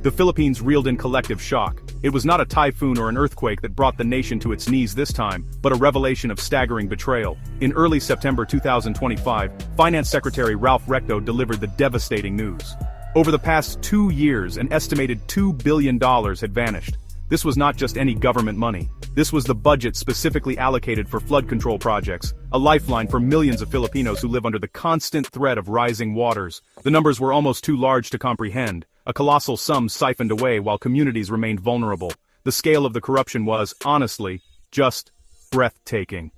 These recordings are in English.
The Philippines reeled in collective shock. It was not a typhoon or an earthquake that brought the nation to its knees this time, but a revelation of staggering betrayal. In early September 2025, Finance Secretary Ralph Recto delivered the devastating news. Over the past 2 years, an estimated $2 billion had vanished. This was not just any government money. This was the budget specifically allocated for flood control projects, a lifeline for millions of Filipinos who live under the constant threat of rising waters. The numbers were almost too large to comprehend, a colossal sum siphoned away while communities remained vulnerable. The scale of the corruption was, honestly, just breathtaking.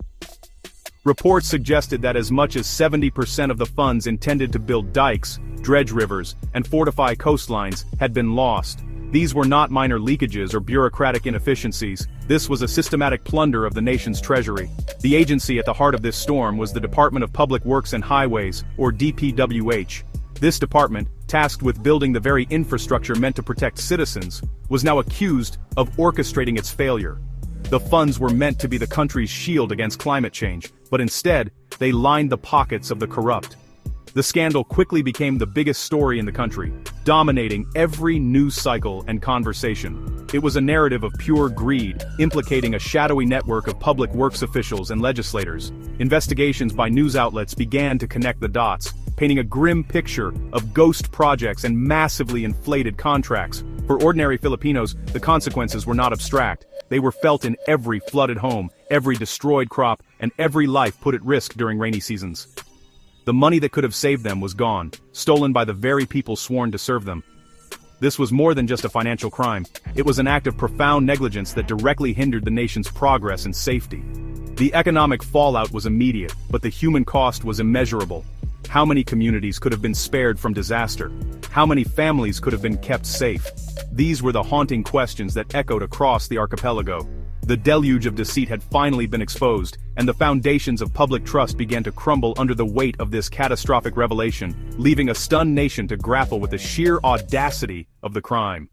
Reports suggested that as much as 70% of the funds intended to build dikes, dredge rivers, and fortify coastlines had been lost. These were not minor leakages or bureaucratic inefficiencies. This was a systematic plunder of the nation's treasury. The agency at the heart of this storm was the Department of Public Works and Highways, or DPWH. This department, tasked with building the very infrastructure meant to protect citizens, was now accused of orchestrating its failure. The funds were meant to be the country's shield against climate change, but instead, they lined the pockets of the corrupt. The scandal quickly became the biggest story in the country, dominating every news cycle and conversation. It was a narrative of pure greed, implicating a shadowy network of public works officials and legislators. Investigations by news outlets began to connect the dots, painting a grim picture of ghost projects and massively inflated contracts. For ordinary Filipinos, the consequences were not abstract. They were felt in every flooded home, every destroyed crop, and every life put at risk during rainy seasons. The money that could have saved them was gone, stolen by the very people sworn to serve them. This was more than just a financial crime. It was an act of profound negligence that directly hindered the nation's progress and safety. The economic fallout was immediate, but the human cost was immeasurable. How many communities could have been spared from disaster? How many families could have been kept safe? These were the haunting questions that echoed across the archipelago. The deluge of deceit had finally been exposed, and the foundations of public trust began to crumble under the weight of this catastrophic revelation, leaving a stunned nation to grapple with the sheer audacity of the crime.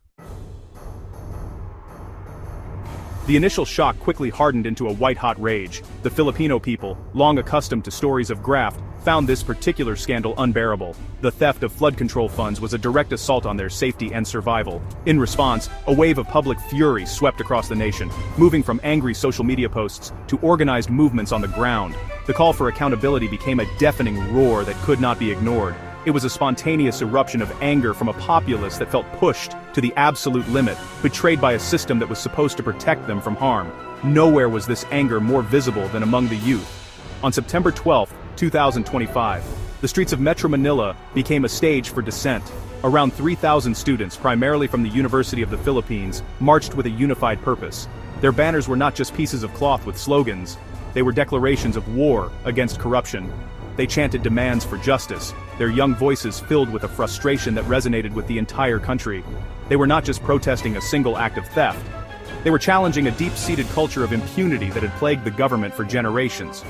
The initial shock quickly hardened into a white-hot rage. The Filipino people, long accustomed to stories of graft, found this particular scandal unbearable. The theft of flood control funds was a direct assault on their safety and survival. In response, a wave of public fury swept across the nation, moving from angry social media posts to organized movements on the ground. The call for accountability became a deafening roar that could not be ignored. It was a spontaneous eruption of anger from a populace that felt pushed to the absolute limit, betrayed by a system that was supposed to protect them from harm. Nowhere was this anger more visible than among the youth. On September 12, 2025, the streets of Metro Manila became a stage for dissent. Around 3,000 students, primarily from the University of the Philippines, marched with a unified purpose. Their banners were not just pieces of cloth with slogans. They were declarations of war against corruption. They chanted demands for justice, their young voices filled with a frustration that resonated with the entire country. They were not just protesting a single act of theft. They were challenging a deep-seated culture of impunity that had plagued the government for generations.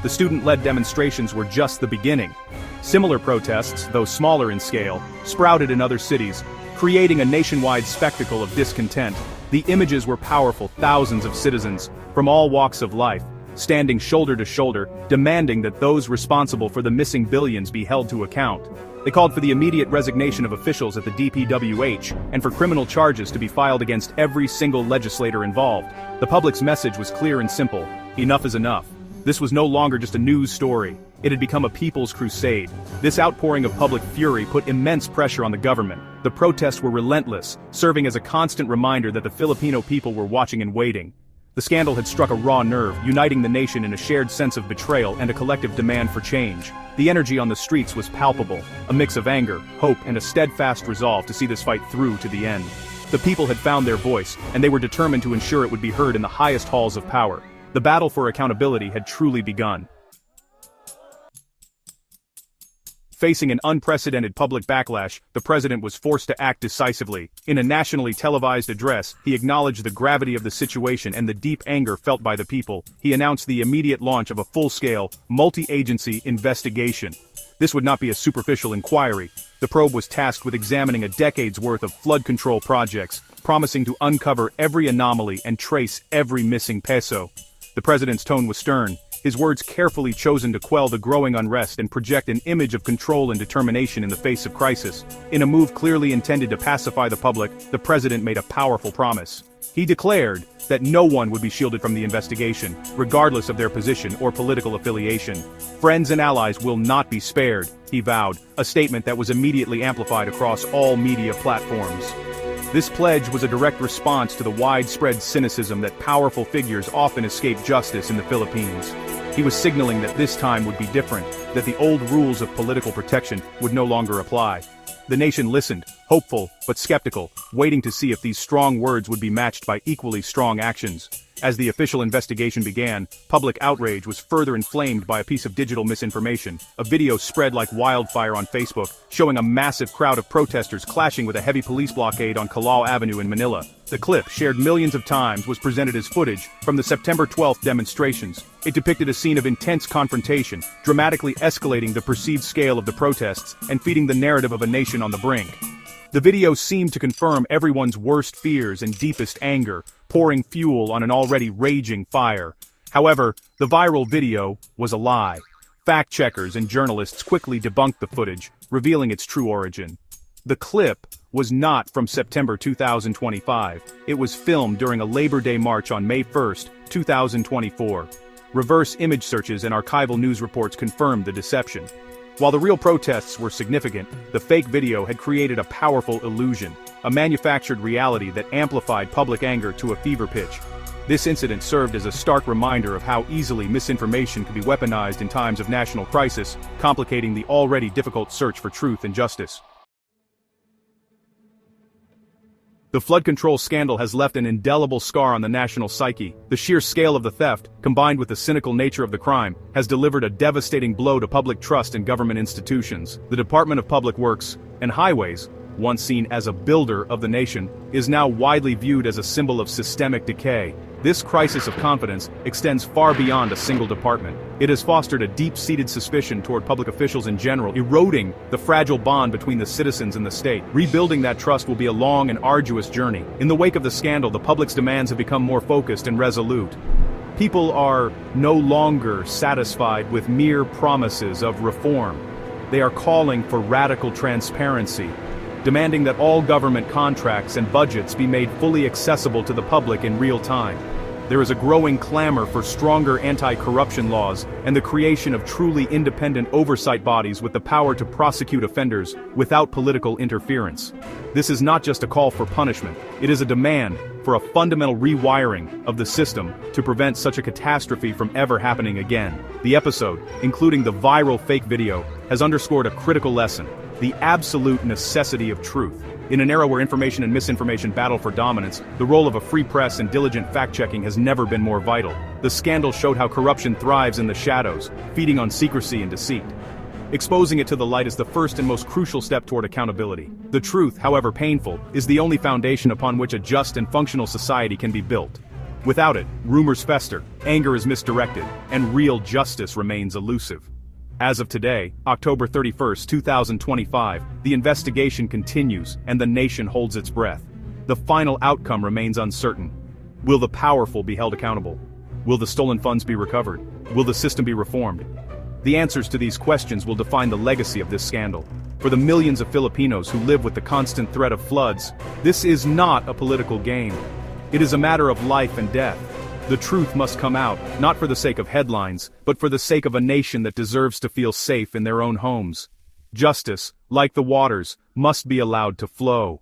The student-led demonstrations were just the beginning. Similar protests, though smaller in scale, sprouted in other cities, creating a nationwide spectacle of discontent. The images were powerful. Thousands of citizens, from all walks of life, standing shoulder to shoulder, demanding that those responsible for the missing billions be held to account. They called for the immediate resignation of officials at the DPWH, and for criminal charges to be filed against every single legislator involved. The public's message was clear and simple: enough is enough. This was no longer just a news story. It had become a people's crusade. This outpouring of public fury put immense pressure on the government. The protests were relentless, serving as a constant reminder that the Filipino people were watching and waiting. The scandal had struck a raw nerve, uniting the nation in a shared sense of betrayal and a collective demand for change. The energy on the streets was palpable, a mix of anger, hope, and a steadfast resolve to see this fight through to the end. The people had found their voice, and they were determined to ensure it would be heard in the highest halls of power. The battle for accountability had truly begun. Facing an unprecedented public backlash, the president was forced to act decisively. In a nationally televised address, he acknowledged the gravity of the situation and the deep anger felt by the people. He announced the immediate launch of a full-scale, multi-agency investigation. This would not be a superficial inquiry. The probe was tasked with examining a decade's worth of flood control projects, promising to uncover every anomaly and trace every missing peso. The president's tone was stern, his words carefully chosen to quell the growing unrest and project an image of control and determination in the face of crisis. In a move clearly intended to pacify the public, the president made a powerful promise. He declared that no one would be shielded from the investigation, regardless of their position or political affiliation. Friends and allies will not be spared, he vowed, a statement that was immediately amplified across all media platforms. This pledge was a direct response to the widespread cynicism that powerful figures often escape justice in the Philippines. He was signaling that this time would be different, that the old rules of political protection would no longer apply. The nation listened, hopeful but skeptical, waiting to see if these strong words would be matched by equally strong actions. As the official investigation began, public outrage was further inflamed by a piece of digital misinformation. A video spread like wildfire on Facebook, showing a massive crowd of protesters clashing with a heavy police blockade on Calao Avenue in Manila. The clip, shared millions of times, was presented as footage from the September 12th demonstrations. It depicted a scene of intense confrontation, dramatically escalating the perceived scale of the protests and feeding the narrative of a nation on the brink. The video seemed to confirm everyone's worst fears and deepest anger, pouring fuel on an already raging fire. However, the viral video was a lie. Fact-checkers and journalists quickly debunked the footage, revealing its true origin. The clip was not from September 2025. It was filmed during a Labor Day march on May 1, 2024. Reverse image searches and archival news reports confirmed the deception. While the real protests were significant, the fake video had created a powerful illusion, a manufactured reality that amplified public anger to a fever pitch. This incident served as a stark reminder of how easily misinformation can be weaponized in times of national crisis, complicating the already difficult search for truth and justice. The flood control scandal has left an indelible scar on the national psyche. The sheer scale of the theft, combined with the cynical nature of the crime, has delivered a devastating blow to public trust in government institutions. The Department of Public Works and Highways, once seen as a builder of the nation, is now widely viewed as a symbol of systemic decay. This crisis of confidence extends far beyond a single department. It has fostered a deep-seated suspicion toward public officials in general, eroding the fragile bond between the citizens and the state. Rebuilding that trust will be a long and arduous journey. In the wake of the scandal, the public's demands have become more focused and resolute. People are no longer satisfied with mere promises of reform. They are calling for radical transparency, demanding that all government contracts and budgets be made fully accessible to the public in real time. There is a growing clamor for stronger anti-corruption laws and the creation of truly independent oversight bodies with the power to prosecute offenders without political interference. This is not just a call for punishment, it is a demand for a fundamental rewiring of the system to prevent such a catastrophe from ever happening again. The episode, including the viral fake video, has underscored a critical lesson: the absolute necessity of truth. In an era where information and misinformation battle for dominance, the role of a free press and diligent fact-checking has never been more vital. The scandal showed how corruption thrives in the shadows, feeding on secrecy and deceit. Exposing it to the light is the first and most crucial step toward accountability. The truth, however painful, is the only foundation upon which a just and functional society can be built. Without it, rumors fester, anger is misdirected, and real justice remains elusive. As of today, October 31, 2025, the investigation continues and the nation holds its breath. The final outcome remains uncertain. Will the powerful be held accountable? Will the stolen funds be recovered? Will the system be reformed? The answers to these questions will define the legacy of this scandal. For the millions of Filipinos who live with the constant threat of floods, this is not a political game. It is a matter of life and death. The truth must come out, not for the sake of headlines, but for the sake of a nation that deserves to feel safe in their own homes. Justice, like the waters, must be allowed to flow.